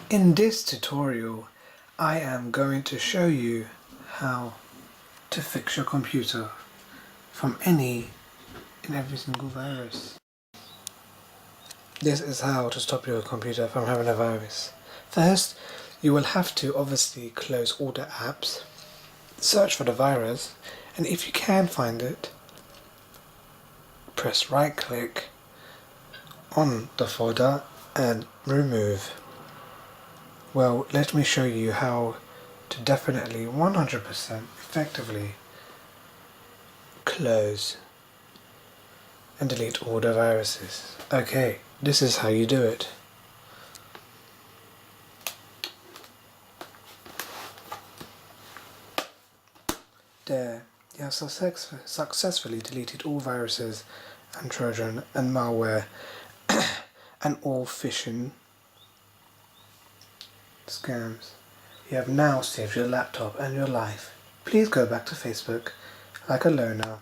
In this tutorial, I am going to show you how to fix your computer from any and every single virus. This is how to stop your computer from having a virus. First, you will have to obviously close all the apps, search for the virus, and if you can find it, press right click on the folder and remove. Well, let me show you how to definitely 100% effectively close and delete all the viruses. Okay, this is how you do it. There, you have successfully deleted all viruses and Trojan and malware and all phishing scams. You have now saved your laptop and your life. Please go back to Facebook like a loner